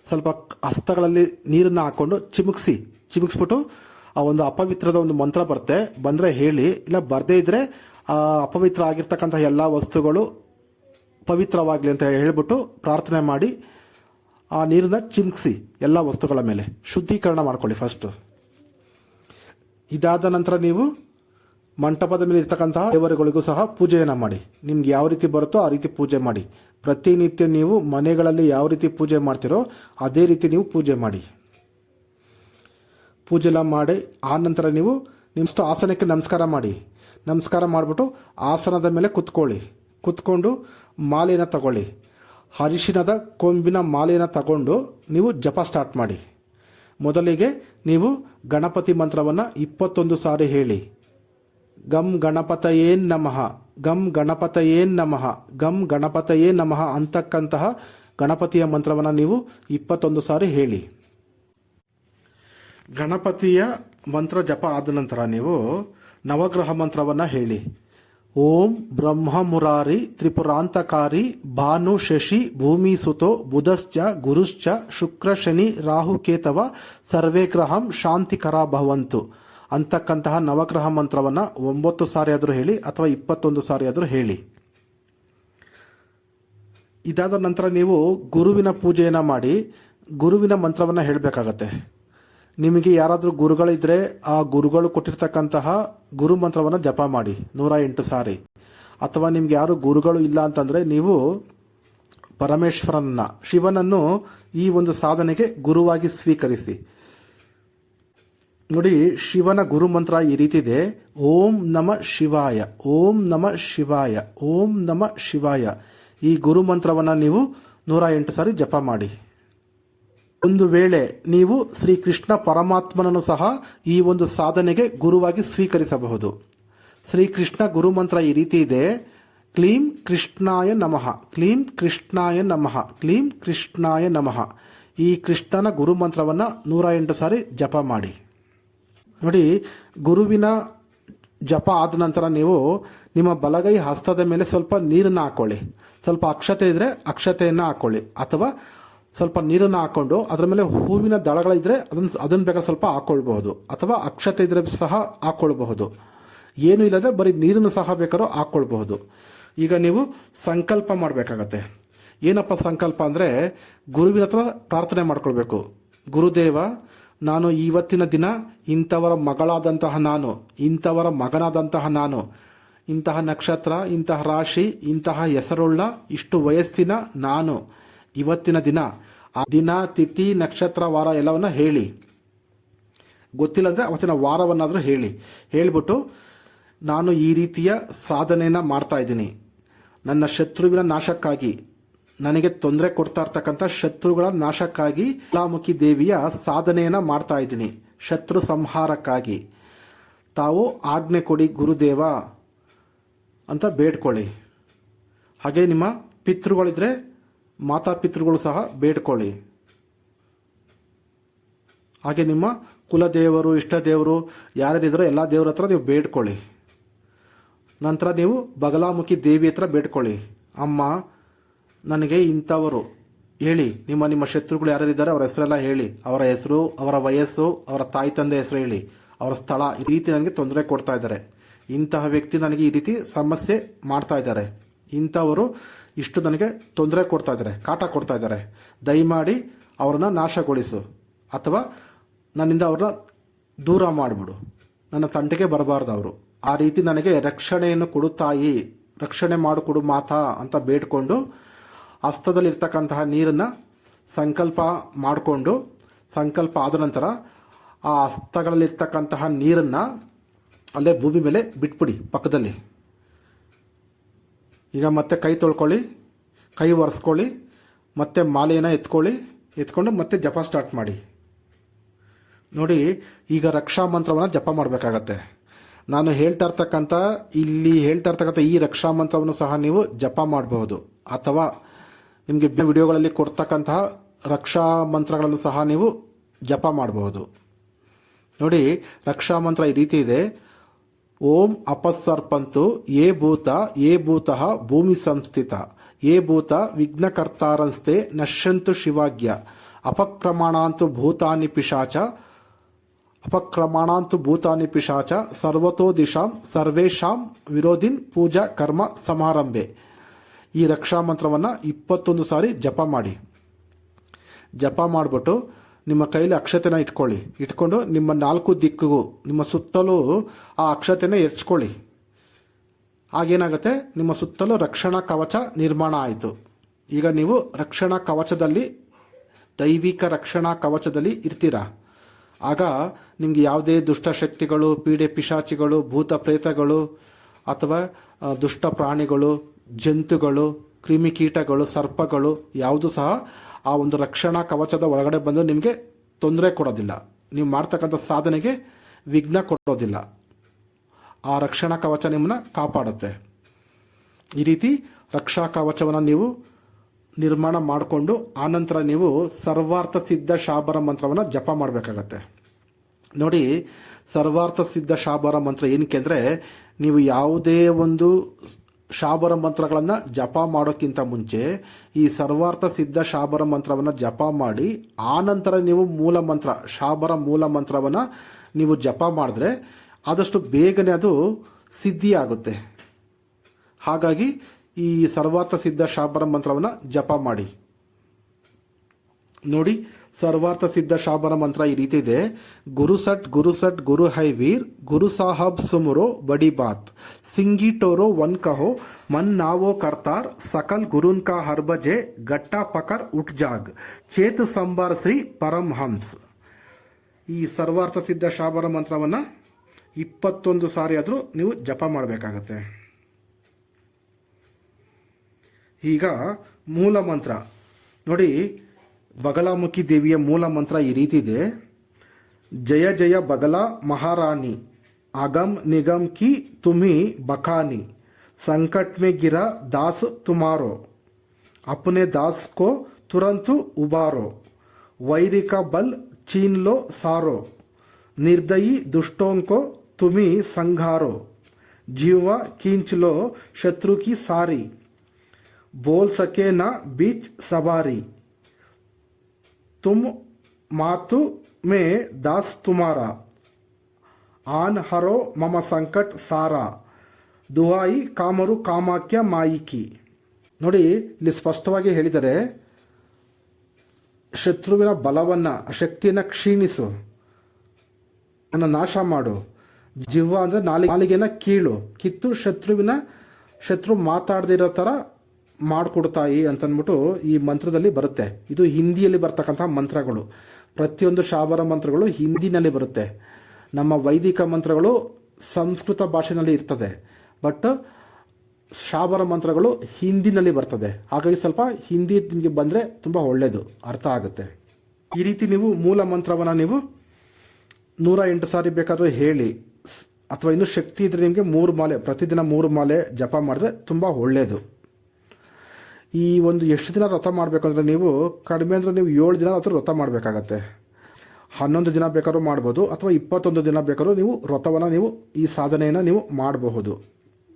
ಸ್ವಲ್ಪ ಹಸ್ತಗಳಲ್ಲಿ ನೀರನ್ನು ಹಾಕ್ಕೊಂಡು ಚಿಮುಕ್ಸ್ಬಿಟ್ಟು ಆ ಒಂದು ಅಪವಿತ್ರದ ಒಂದು ಮಂತ್ರ ಬಂದರೆ ಹೇಳಿ, ಇಲ್ಲ ಬರದೇ ಇದ್ದರೆ ಆ ಅಪವಿತ್ರ ಆಗಿರ್ತಕ್ಕಂಥ ಎಲ್ಲ ವಸ್ತುಗಳು ಪವಿತ್ರವಾಗಲಿ ಅಂತ ಹೇಳ್ಬಿಟ್ಟು ಪ್ರಾರ್ಥನೆ ಮಾಡಿ ಆ ನೀರನ್ನ ಚಿಮುಕ್ಸಿ ಎಲ್ಲ ವಸ್ತುಗಳ ಮೇಲೆ ಶುದ್ಧೀಕರಣ ಮಾಡ್ಕೊಳ್ಳಿ ಫಸ್ಟು. ಇದಾದ ನಂತರ ನೀವು ಮಂಟಪದ ಮೇಲೆ ಇರ್ತಕ್ಕಂತಹ ದೇವರುಗಳಿಗೂ ಸಹ ಪೂಜೆಯನ್ನು ಮಾಡಿ. ನಿಮ್ಗೆ ಯಾವ ರೀತಿ ಬರುತ್ತೋ ಆ ರೀತಿ ಪೂಜೆ ಮಾಡಿ. ಪ್ರತಿನಿತ್ಯ ನೀವು ಮನೆಗಳಲ್ಲಿ ಯಾವ ರೀತಿ ಪೂಜೆ ಮಾಡ್ತೀರೋ ಅದೇ ರೀತಿ ನೀವು ಪೂಜೆ ಮಾಡಿ. ಪೂಜೆ ಎಲ್ಲ ಮಾಡಿ ಆ ನಂತರ ನೀವು ನಿಮ್ಮಷ್ಟು ಆಸನಕ್ಕೆ ನಮಸ್ಕಾರ ಮಾಡಿ. ನಮಸ್ಕಾರ ಮಾಡಿಬಿಟ್ಟು ಆಸನದ ಮೇಲೆ ಕುತ್ಕೊಂಡು ಮಾಲೆಯನ್ನು ತಗೊಳ್ಳಿ. ಅರಿಶಿಣದ ಕೊಂಬಿನ ಮಾಲೆಯನ್ನು ತಗೊಂಡು ನೀವು ಜಪ ಸ್ಟಾರ್ಟ್ ಮಾಡಿ. ಮೊದಲಿಗೆ ನೀವು ಗಣಪತಿ ಮಂತ್ರವನ್ನು 21 ಸಾರಿ ಹೇಳಿ. ಗಂ ಗಣಪತಯೇ ನಮಃ, ಗಂ ಗಣಪತಯೇ ನಮಃ, ಗಂ ಗಣಪತಯೇ ನಮಃ ಅಂತಕ್ಕಂತಹ ಗಣಪತಿಯ ಮಂತ್ರವನ್ನು ನೀವು 21 ಸಾರಿ ಹೇಳಿ. ಗಣಪತಿಯ ಮಂತ್ರ ಜಪ ಆದ ನಂತರ ನೀವು ನವಗ್ರಹ ಮಂತ್ರವನ್ನು ಹೇಳಿ. ಓಂ ಬ್ರಹ್ಮ ಮುರಾರಿ ತ್ರಿಪುರಾಂತಕಾರಿ ಭಾನು ಶಶಿ ಭೂಮಿ ಸುತೋ ಬುಧಶ್ಚ ಗುರುಶ್ಚ ಶುಕ್ರ ಶನಿ ರಾಹುಕೇತವ ಸರ್ವೇ ಗ್ರಹಂ ಶಾಂತಿಕರ ಭವಂತು ಅಂತಕ್ಕಂತಹ ನವಗ್ರಹ ಮಂತ್ರವನ್ನು 9 ಸಾರಿ ಆದರೂ ಹೇಳಿ ಅಥವಾ 21 ಸಾರಿ ಆದರೂ ಹೇಳಿ. ಇದಾದ ನಂತರ ನೀವು ಗುರುವಿನ ಪೂಜೆಯನ್ನು ಮಾಡಿ ಗುರುವಿನ ಮಂತ್ರವನ್ನು ಹೇಳಬೇಕಾಗತ್ತೆ. ನಿಮಗೆ ಯಾರಾದರೂ ಗುರುಗಳಿದ್ರೆ ಆ ಗುರುಗಳು ಕೊಟ್ಟಿರ್ತಕ್ಕಂತಹ ಗುರು ಮಂತ್ರವನ್ನು ಜಪ ಮಾಡಿ 108 ಸಾರಿ. ಅಥವಾ ನಿಮ್ಗೆ ಯಾರು ಗುರುಗಳು ಇಲ್ಲ ಅಂತಂದರೆ ನೀವು ಪರಮೇಶ್ವರನ್ನ ಶಿವನನ್ನು ಈ ಒಂದು ಸಾಧನೆಗೆ ಗುರುವಾಗಿ ಸ್ವೀಕರಿಸಿ. ನೋಡಿ, ಶಿವನ ಗುರು ಮಂತ್ರ ಈ ರೀತಿ ಇದೆ. ಓಂ ನಮ ಶಿವಾಯ, ಓಂ ನಮ ಶಿವಾಯ, ಓಂ ನಮ ಶಿವಾಯ. ಈ ಗುರು ಮಂತ್ರವನ್ನು ನೀವು 108 ಸಾರಿ ಜಪ ಮಾಡಿ. ಒಂದು ವೇಳೆ ನೀವು ಶ್ರೀಕೃಷ್ಣ ಪರಮಾತ್ಮನನ್ನು ಸಹ ಈ ಒಂದು ಸಾಧನೆಗೆ ಗುರುವಾಗಿ ಸ್ವೀಕರಿಸಬಹುದು. ಶ್ರೀಕೃಷ್ಣ ಗುರುಮಂತ್ರ ಈ ರೀತಿ ಇದೆ. ಕ್ಲೀಂ ಕೃಷ್ಣಾಯ ನಮಃ, ಕ್ಲೀಂ ಕೃಷ್ಣಾಯ ನಮಃ, ಕ್ಲೀಂ ಕೃಷ್ಣಾಯ ನಮಃ. ಈ ಕೃಷ್ಣನ ಗುರುಮಂತ್ರವನ್ನು 108 ಸಾರಿ ಜಪ ಮಾಡಿ. ನೋಡಿ, ಗುರುವಿನ ಜಪ ಆದ ನಂತರ ನೀವು ನಿಮ್ಮ ಬಲಗೈ ಹಸ್ತದ ಮೇಲೆ ಸ್ವಲ್ಪ ನೀರನ್ನು ಹಾಕೊಳ್ಳಿ. ಸ್ವಲ್ಪ ಅಕ್ಷತೆ ಇದ್ರೆ ಅಕ್ಷತೆಯನ್ನು ಹಾಕೊಳ್ಳಿ, ಅಥವಾ ಸ್ವಲ್ಪ ನೀರನ್ನು ಹಾಕೊಂಡು ಅದರ ಮೇಲೆ ಹೂವಿನ ದಳಗಳಿದ್ರೆ ಅದನ್ನು ಬೇಕಾದ್ರೆ ಸ್ವಲ್ಪ ಹಾಕೊಳ್ಬಹುದು, ಅಥವಾ ಅಕ್ಷತೆ ಇದ್ರೆ ಸಹ ಹಾಕೊಳ್ಬಹುದು. ಏನು ಇಲ್ಲದೆ ಬರೀ ನೀರನ್ನು ಸಹ ಬೇಕಾದ್ರೂ ಹಾಕೊಳ್ಬಹುದು. ಈಗ ನೀವು ಸಂಕಲ್ಪ ಮಾಡಬೇಕಾಗತ್ತೆ. ಏನಪ್ಪ ಸಂಕಲ್ಪ ಅಂದರೆ, ಗುರುವಿನ ಹತ್ರ ಪ್ರಾರ್ಥನೆ ಮಾಡ್ಕೊಳ್ಬೇಕು. ಗುರುದೇವ, ನಾನು ಇವತ್ತಿನ ದಿನ ಇಂಥವರ ಮಗಳಾದಂತಹ ನಾನು, ಇಂಥವರ ಮಗನಾದಂತಹ ನಾನು, ಇಂತಹ ನಕ್ಷತ್ರ, ಇಂತಹ ರಾಶಿ, ಇಂತಹ ಹೆಸರುಳ್ಳ ಇಷ್ಟು ವಯಸ್ಸಿನ ನಾನು ಇವತ್ತಿನ ದಿನ, ಆ ದಿನ ತಿಥಿ ನಕ್ಷತ್ರ ವಾರ ಎಲ್ಲವನ್ನ ಹೇಳಿ, ಗೊತ್ತಿಲ್ಲ ಅಂದರೆ ಅವತ್ತಿನ ವಾರವನ್ನಾದರೂ ಹೇಳಿಬಿಟ್ಟು ನಾನು ಈ ರೀತಿಯ ಸಾಧನೆಯನ್ನು ಮಾಡ್ತಾ ಇದ್ದೀನಿ. ನನ್ನ ಶತ್ರುವಿನ ನಾಶಕ್ಕಾಗಿ, ನನಗೆ ತೊಂದರೆ ಕೊಡ್ತಾ ಇರ್ತಕ್ಕಂಥ ಶತ್ರುಗಳ ನಾಶಕ್ಕಾಗಿ ಜ್ವಾಲಾಮುಖಿ ದೇವಿಯ ಸಾಧನೆಯನ್ನು ಮಾಡ್ತಾ ಇದ್ದೀನಿ, ಶತ್ರು ಸಂಹಾರಕ್ಕಾಗಿ. ತಾವು ಆಜ್ಞೆ ಕೊಡಿ ಗುರುದೇವ ಅಂತ ಬೇಡ್ಕೊಳ್ಳಿ. ಹಾಗೆ ನಿಮ್ಮ ಪಿತೃಗಳಿದ್ರೆ ಮಾತಾಪಿತೃಗಳು ಸಹ ಬೇಡ್ಕೊಳ್ಳಿ. ಹಾಗೆ ನಿಮ್ಮ ಕುಲದೇವರು, ಇಷ್ಟ ದೇವರು ಯಾರ್ಯಾರಿದ್ರೋ ಎಲ್ಲ ದೇವರ ಹತ್ರ ನೀವು ಬೇಡ್ಕೊಳ್ಳಿ. ನಂತರ ನೀವು ಬಗಲಾಮುಖಿ ದೇವಿ ಹತ್ರ ಬೇಡ್ಕೊಳ್ಳಿ. ಅಮ್ಮ, ನನಗೆ ಇಂಥವರು ಹೇಳಿ, ನಿಮ್ಮ ಶತ್ರುಗಳು ಯಾರ್ಯಾರಿದ್ದಾರೆ ಅವರ ಹೆಸರೆಲ್ಲ ಹೇಳಿ, ಅವರ ಹೆಸರು, ಅವರ ವಯಸ್ಸು, ಅವರ ತಾಯಿ ತಂದೆ ಹೆಸರು ಹೇಳಿ, ಅವರ ಸ್ಥಳ, ಈ ರೀತಿ ನನಗೆ ತೊಂದರೆ ಕೊಡ್ತಾ ಇದ್ದಾರೆ, ಇಂತಹ ವ್ಯಕ್ತಿ ನನಗೆ ಈ ರೀತಿ ಸಮಸ್ಯೆ ಮಾಡ್ತಾ ಇದ್ದಾರೆ, ಇಂಥವರು ಇಷ್ಟು ನನಗೆ ತೊಂದರೆ ಕೊಡ್ತಾ ಇದ್ದಾರೆ, ಕಾಟ ಕೊಡ್ತಾ ಇದ್ದಾರೆ, ದಯಮಾಡಿ ಅವರನ್ನು ನಾಶಗೊಳಿಸು, ಅಥವಾ ನನ್ನಿಂದ ಅವ್ರನ್ನ ದೂರ ಮಾಡಿಬಿಡು, ನನ್ನ ತಂಟೆಗೆ ಬರಬಾರ್ದು ಅವರು. ಆ ರೀತಿ ನನಗೆ ರಕ್ಷಣೆಯನ್ನು ಕೊಡು ತಾಯಿ, ರಕ್ಷಣೆ ಮಾಡಿಕೊಡು ಮಾತಾ ಅಂತ ಬೇಡ್ಕೊಂಡು ಹಸ್ತದಲ್ಲಿರ್ತಕ್ಕಂತಹ ನೀರನ್ನು ಸಂಕಲ್ಪ ಮಾಡಿಕೊಂಡು, ಸಂಕಲ್ಪ ಆದ ನಂತರ ಆ ಹಸ್ತಗಳಲ್ಲಿರ್ತಕ್ಕಂತಹ ನೀರನ್ನು ಅಲ್ಲೇ ಭೂಮಿ ಮೇಲೆ ಬಿಟ್ಬಿಡಿ ಪಕ್ಕದಲ್ಲಿ. ಈಗ ಮತ್ತೆ ಕೈ ತೊಳ್ಕೊಳ್ಳಿ, ಕೈ ಒರೆಸ್ಕೊಳ್ಳಿ, ಮತ್ತೆ ಮಾಲೆಯನ್ನು ಎತ್ಕೊಂಡು ಮತ್ತೆ ಜಪ ಸ್ಟಾರ್ಟ್ ಮಾಡಿ. ನೋಡಿ, ಈಗ ರಕ್ಷಾ ಮಂತ್ರವನ್ನು ಜಪ ಮಾಡಬೇಕಾಗತ್ತೆ. ನಾನು ಹೇಳ್ತಾ ಇರ್ತಕ್ಕಂಥ ಈ ರಕ್ಷಾ ಮಂತ್ರವನ್ನು ಸಹ ನೀವು ಜಪ ಮಾಡಬಹುದು, ಅಥವಾ ನಿಮಗೆ ವಿಡಿಯೋಗಳಲ್ಲಿ ಕೊಡ್ತಕ್ಕಂತಹ ರಕ್ಷಾ ಮಂತ್ರಗಳನ್ನು ಸಹ ನೀವು ಜಪ ಮಾಡಬಹುದು. ನೋಡಿ, ರಕ್ಷಾ ಮಂತ್ರ ಈ ರೀತಿ ಇದೆ. ಓಂ ಅಪಸ್ಸರ್ಪಂತು ಯೇ ಭೂತಃ ಭೂಮಿ ಸಂಸ್ಥಿತ ಯೇ ಭೂತ ವಿಘ್ನಕರ್ತಾರಂಸ್ತೆ ನಶ್ಯಂತು ಶಿವಾಜ್ಞ ಅಪಕ್ರಮಣಾಂತು ಭೂತಾನಿ ಪಿಶಾಚ ಸರ್ವತೋ ದಿಶಾಂ ಸರ್ವೇಶಾಂ ವಿರೋಧಿನ್ ಪೂಜಾ ಕರ್ಮ ಸಮಾರಂಭೆ. ಈ ರಕ್ಷಾ ಮಂತ್ರವನ್ನು 21 ಸಾರಿ ಜಪ ಮಾಡಿ. ಜಪ ಮಾಡಿಬಿಟ್ಟು ನಿಮ್ಮ ಕೈಲಿ ಅಕ್ಷತೆನ ಇಟ್ಕೊಂಡು ನಿಮ್ಮ 4 ದಿಕ್ಕಿಗೂ ನಿಮ್ಮ ಸುತ್ತಲೂ ಆ ಅಕ್ಷತೆನ ಎರ್ಚ್ಕೊಳ್ಳಿ. ಆಗೇನಾಗುತ್ತೆ, ನಿಮ್ಮ ಸುತ್ತಲೂ ರಕ್ಷಣಾ ಕವಚ ನಿರ್ಮಾಣ ಆಯಿತು. ಈಗ ನೀವು ರಕ್ಷಣಾ ಕವಚದಲ್ಲಿ, ದೈವಿಕ ರಕ್ಷಣಾ ಕವಚದಲ್ಲಿ ಇರ್ತೀರಾ. ಆಗ ನಿಮಗೆ ಯಾವುದೇ ದುಷ್ಟಶಕ್ತಿಗಳು, ಪೀಡೆ ಪಿಶಾಚಿಗಳು, ಭೂತ ಪ್ರೇತಗಳು ಅಥವಾ ದುಷ್ಟ ಪ್ರಾಣಿಗಳು, ಜಂತುಗಳು, ಕ್ರಿಮಿಕೀಟಗಳು, ಸರ್ಪಗಳು ಯಾವುದು ಸಹ ಆ ಒಂದು ರಕ್ಷಣಾ ಕವಚದ ಒಳಗಡೆ ಬಂದು ನಿಮಗೆ ತೊಂದರೆ ಕೊಡೋದಿಲ್ಲ, ನೀವು ಮಾಡ್ತಕ್ಕಂಥ ಸಾಧನೆಗೆ ವಿಘ್ನ ಕೊಡೋದಿಲ್ಲ. ಆ ರಕ್ಷಣಾ ಕವಚ ನಿಮ್ಮನ್ನ ಕಾಪಾಡುತ್ತೆ. ಈ ರೀತಿ ರಕ್ಷಾ ಕವಚವನ್ನು ನೀವು ನಿರ್ಮಾಣ ಮಾಡಿಕೊಂಡು ಆನಂತರ ನೀವು ಸರ್ವಾರ್ಥ ಸಿದ್ಧ ಶಾಬರ ಮಂತ್ರವನ್ನು ಜಪ ಮಾಡಬೇಕಾಗತ್ತೆ. ನೋಡಿ, ಸರ್ವಾರ್ಥ ಸಿದ್ಧ ಶಾಬರ ಮಂತ್ರ ಏನಕ್ಕೆ ಅಂದರೆ, ನೀವು ಯಾವುದೇ ಒಂದು ಶಾಬರ ಮಂತ್ರಗಳನ್ನು ಜಪ ಮಾಡೋಕ್ಕಿಂತ ಮುಂಚೆ ಈ ಸರ್ವಾರ್ಥ ಸಿದ್ಧ ಶಾಬರ ಮಂತ್ರವನ್ನು ಜಪ ಮಾಡಿ ಆನಂತರ ನೀವು ಶಾಬರ ಮೂಲ ಮಂತ್ರವನ್ನು ನೀವು ಜಪ ಮಾಡಿದ್ರೆ ಆದಷ್ಟು ಬೇಗನೆ ಅದು ಸಿದ್ಧಿ ಆಗುತ್ತೆ. ಹಾಗಾಗಿ ಈ ಸರ್ವಾರ್ಥ ಸಿದ್ಧ ಶಾಬರ ಮಂತ್ರವನ್ನು ಜಪ ಮಾಡಿ. ನೋಡಿ, ಸರ್ವಾರ್ಥ ಸಿದ್ಧ ಶಾಬರ ಮಂತ್ರ ಈ ರೀತಿ ಇದೆ. ಗುರು ಸಟ್ ಗುರು ಹೈ ವೀರ್ ಗುರು ಸಾಹಬ್ ಸುಮುರೋ ಬಡಿ ಬಾತ್ ಸಿಂಗಿ ಟೋರೋ ವನ್ ಕಹೋ ಮನ್ ನಾವೋ ಕರ್ತಾರ್ ಸಕಲ್ ಗುರುನ್ ಕಾ ಹರ್ಬಜೆ ಗಟ್ಟಾ ಪಕರ್ ಉಟ್ ಜಾಗ್ ಚೇತ್ ಸಂಬಾರ್ ಶ್ರೀ ಪರಂ ಹಂಸ್. ಈ ಸರ್ವಾರ್ಥ ಸಿದ್ಧ ಶಾಬರ ಮಂತ್ರವನ್ನು 21 ಸಾರಿ ಆದರೂ ನೀವು ಜಪ ಮಾಡಬೇಕಾಗತ್ತೆ. ಈಗ ಮೂಲ ಮಂತ್ರ ನೋಡಿ, ಬಗಲಾಮುಖಿ ದೇವಿಯ ಮೂಲ ಮಂತ್ರ ಈ ರೀತಿ ಇದೆ. ಜಯ ಜಯ ಬಗಲಾ ಮಹಾರಾಣಿ ಆಗಮ್ ನಿಗಮ್ ಕಿ ತುಮಿ ಬಖಾನಿ ಸಂಕಟ್ ಮೇ ಗಿರಾ ದಾಸ್ ತುಮಾರೋ ಅಪನೆ ದಾಸ್ ಕೋ ತುರಂತು ಉಬಾರೋ ವೈರಿ ಕಾ ಬಲ್ ಚೀನ್ ಲೋ ಸಾರೋ ನಿರ್ದಯಿ दुष्टों को तुम्ही संघारो जीवा खींच लो शत्रु की सारी बोल सके ना बीच सवारी तुम मातु में दास तुम्हारा आन हरो मम संकट सारा दुहाई ಕಾಮರು ಕಾಮಾಕ್ಯ ಮಾಯಿಕಿ. ನೋಡಿ, ಇಲ್ಲಿ ಸ್ಪಷ್ಟವಾಗಿ ಹೇಳಿದರೆ, ಶತ್ರುವಿನ ಬಲವನ್ನು, ಶಕ್ತಿಯನ್ನು ಕ್ಷೀಣಿಸು, ನಾಶ ಮಾಡು. ಜಿವ್ವ ಅಂದರೆ ನಾಲಿಗೆನ ಕಿತ್ತು ಶತ್ರು ಮಾತಾಡದಿರೋ ಥರ ಮಾಡಿಕೊಡ್ತಾಯಿ ಅಂತಂದ್ಬಿಟ್ಟು ಈ ಮಂತ್ರದಲ್ಲಿ ಬರುತ್ತೆ. ಇದು ಹಿಂದಿಯಲ್ಲಿ ಬರ್ತಕ್ಕಂಥ ಮಂತ್ರಗಳು. ಪ್ರತಿಯೊಂದು ಶಾಬರ ಮಂತ್ರಗಳು ಹಿಂದಿನಲ್ಲಿ ಬರುತ್ತೆ. ನಮ್ಮ ವೈದಿಕ ಮಂತ್ರಗಳು ಸಂಸ್ಕೃತ ಭಾಷೆಯಲ್ಲಿ ಇರ್ತದೆ, ಬಟ್ ಶಾಬರ ಮಂತ್ರಗಳು ಹಿಂದಿನಲ್ಲಿ ಬರ್ತದೆ. ಹಾಗಾಗಿ ಸ್ವಲ್ಪ ಹಿಂದಿ ನಿಮಗೆ ಬಂದರೆ ತುಂಬ ಒಳ್ಳೆಯದು, ಅರ್ಥ ಆಗುತ್ತೆ. ಈ ರೀತಿ ನೀವು ಮೂಲ ಮಂತ್ರವನ್ನು ನೀವು 108 ಸಾರಿ ಬೇಕಾದರೂ ಹೇಳಿ, ಅಥವಾ ಇನ್ನೂ ಶಕ್ತಿ ಇದ್ರೆ ನಿಮಗೆ 3 ಮಾಲೆ, ಪ್ರತಿದಿನ 3 ಮಾಲೆ ಜಪ ಮಾಡಿದ್ರೆ ತುಂಬ ಒಳ್ಳೆಯದು. ಈ ಒಂದು ಎಷ್ಟು ದಿನ ವ್ರತ ಮಾಡಬೇಕಂದ್ರೆ, ನೀವು ಕಡಿಮೆ ಅಂದರೆ ನೀವು 7 ದಿನ ಅಥವಾ ವ್ರತ ಮಾಡಬೇಕಾಗತ್ತೆ. 11 ದಿನ ಬೇಕಾದ್ರೂ ಮಾಡ್ಬೋದು, ಅಥವಾ 21 ದಿನ ಬೇಕಾದ್ರೂ ನೀವು ವ್ರತವನ್ನು ನೀವು ಈ ಸಾಧನೆಯನ್ನು ನೀವು ಮಾಡಬಹುದು.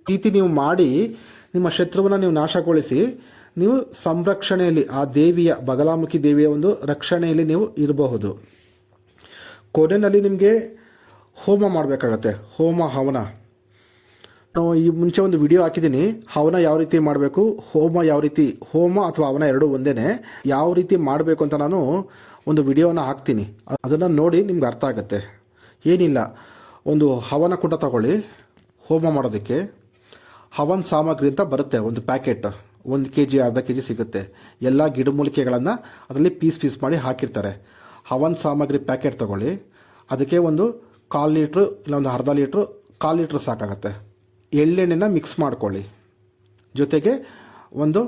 ಈ ರೀತಿ ನೀವು ಮಾಡಿ ನಿಮ್ಮ ಶತ್ರುವನ್ನು ನೀವು ನಾಶಗೊಳಿಸಿ ನೀವು ಸಂರಕ್ಷಣೆಯಲ್ಲಿ, ಆ ದೇವಿಯ, ಬಗಲಾಮುಖಿ ದೇವಿಯ ಒಂದು ರಕ್ಷಣೆಯಲ್ಲಿ ನೀವು ಇರಬಹುದು. ಕೊನೆಯಲ್ಲಿ ನಿಮಗೆ ಹೋಮ ಮಾಡಬೇಕಾಗತ್ತೆ, ಹೋಮ ಹವನ. ನಾವು ಈ ಮುಂಚೆ ಒಂದು ವಿಡಿಯೋ ಹಾಕಿದ್ದೀನಿ, ಹವನ ಯಾವ ರೀತಿ ಮಾಡಬೇಕು, ಹೋಮ ಯಾವ ರೀತಿ, ಹೋಮ ಅಥವಾ ಹವನ ಎರಡೂ ಒಂದೇನೆ, ಯಾವ ರೀತಿ ಮಾಡಬೇಕು ಅಂತ ನಾನು ಒಂದು ವಿಡಿಯೋನ ಹಾಕ್ತೀನಿ, ಅದನ್ನು ನೋಡಿ ನಿಮ್ಗೆ ಅರ್ಥ ಆಗುತ್ತೆ. ಏನಿಲ್ಲ, ಒಂದು ಹವನ ಕುಂಡ ತಗೊಳ್ಳಿ. ಹೋಮ ಮಾಡೋದಕ್ಕೆ ಹವನ್ ಸಾಮಗ್ರಿ ಅಂತ ಬರುತ್ತೆ, ಒಂದು ಪ್ಯಾಕೆಟ್ 1 kg ಅರ್ಧ kg ಸಿಗುತ್ತೆ. ಎಲ್ಲ ಗಿಡಮೂಲಿಕೆಗಳನ್ನು ಅದರಲ್ಲಿ ಪೀಸ್ ಮಾಡಿ ಹಾಕಿರ್ತಾರೆ. ಹವನ್ ಸಾಮಗ್ರಿ ಪ್ಯಾಕೆಟ್ ತಗೊಳ್ಳಿ. ಅದಕ್ಕೆ ಒಂದು 1/4 ಲೀಟ್ರು ಇಲ್ಲ ಒಂದು ಅರ್ಧ ಲೀಟ್ರು 1/4 ಲೀಟ್ರ್ ಸಾಕಾಗತ್ತೆ. ಎಳ್ಳೆಣ್ಣೆನ ಮಿಕ್ಸ್ ಮಾಡ್ಕೊಳ್ಳಿ. ಜೊತೆಗೆ ಒಂದು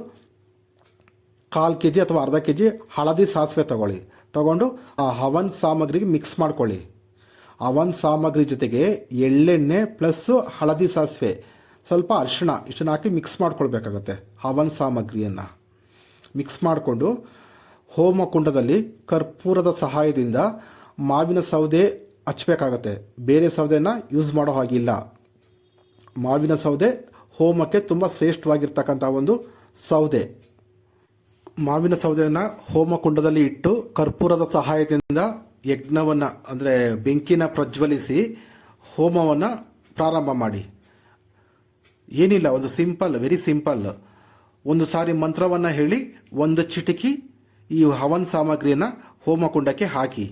1/4 kg ಅಥವಾ ಅರ್ಧ kg ಹಳದಿ ಸಾಸಿವೆ ತಗೊಂಡು ಆ ಹವನ್ ಸಾಮಗ್ರಿಗೆ ಮಿಕ್ಸ್ ಮಾಡ್ಕೊಳ್ಳಿ. ಹವನ್ ಸಾಮಗ್ರಿ ಜೊತೆಗೆ ಎಳ್ಳೆಣ್ಣೆ ಪ್ಲಸ್ ಹಳದಿ ಸಾಸಿವೆ, ಸ್ವಲ್ಪ ಅರಿಶಿಣ ಇಷ್ಟನ್ನು ಹಾಕಿ ಮಿಕ್ಸ್ ಮಾಡ್ಕೊಳ್ಬೇಕಾಗತ್ತೆ. ಹವನ್ ಸಾಮಗ್ರಿಯನ್ನು ಮಿಕ್ಸ್ ಮಾಡಿಕೊಂಡು ಹೋಮ ಕುಂಡದಲ್ಲಿ ಕರ್ಪೂರದ ಸಹಾಯದಿಂದ ಮಾವಿನ ಸೌದೆ ಹಚ್ಚಬೇಕಾಗತ್ತೆ. ಬೇರೆ ಸೌದೆನ ಯೂಸ್ ಮಾಡೋ ಹಾಗಿಲ್ಲ. ಮಾವಿನ ಸೌದೆ ಹೋಮಕ್ಕೆ ತುಂಬ ಶ್ರೇಷ್ಠವಾಗಿರ್ತಕ್ಕಂಥ ಒಂದು ಸೌದೆ. ಮಾವಿನ ಸೌದೆಯನ್ನು ಹೋಮ ಕುಂಡದಲ್ಲಿ ಇಟ್ಟು ಕರ್ಪೂರದ ಸಹಾಯದಿಂದ ಯಜ್ಞವನ್ನು ಅಂದರೆ ಬೆಂಕಿನ ಪ್ರಜ್ವಲಿಸಿ ಹೋಮವನ್ನು ಪ್ರಾರಂಭ ಮಾಡಿ. ಏನಿಲ್ಲ, ಒಂದು ಸಿಂಪಲ್, ವೆರಿ ಸಿಂಪಲ್. ಒಂದು ಸಾರಿ ಮಂತ್ರವನ್ನು ಹೇಳಿ 1 ಚಿಟಿಕಿ ಈ ಹವನ್ ಸಾಮಗ್ರಿಯನ್ನು ಹೋಮಕುಂಡಕ್ಕೆ ಹಾಕಿ.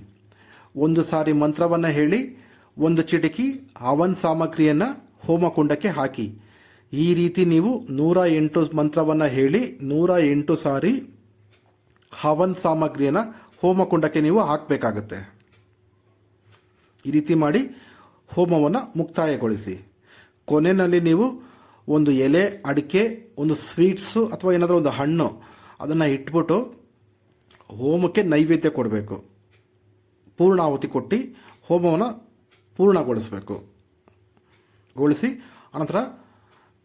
1 ಸಾರಿ ಮಂತ್ರವನ್ನು ಹೇಳಿ 1 ಚಿಟಿಕಿ ಹವನ್ ಸಾಮಗ್ರಿಯನ್ನು ಹೋಮಕುಂಡಕ್ಕೆ ಹಾಕಿ. ಈ ರೀತಿ ನೀವು 108 ಮಂತ್ರವನ್ನು ಹೇಳಿ 108 ಸಾರಿ ಹವನ್ ಸಾಮಗ್ರಿಯನ್ನು ಹೋಮಕುಂಡಕ್ಕೆ ನೀವು ಹಾಕಬೇಕಾಗತ್ತೆ. ಈ ರೀತಿ ಮಾಡಿ ಹೋಮವನ್ನು ಮುಕ್ತಾಯಗೊಳಿಸಿ. ಕೊನೆಯಲ್ಲಿ ನೀವು ಒಂದು ಎಲೆ, ಅಡಿಕೆ, ಒಂದು ಸ್ವೀಟ್ಸು ಅಥವಾ ಏನಾದರೂ ಒಂದು ಹಣ್ಣು ಅದನ್ನು ಇಟ್ಬಿಟ್ಟು ಹೋಮಕ್ಕೆ ನೈವೇದ್ಯ ಕೊಡಬೇಕು. ಪೂರ್ಣಾಹುತಿ ಕೊಟ್ಟು ಹೋಮವನ್ನು ಗೊಳಿಸಿ ಅನಂತರ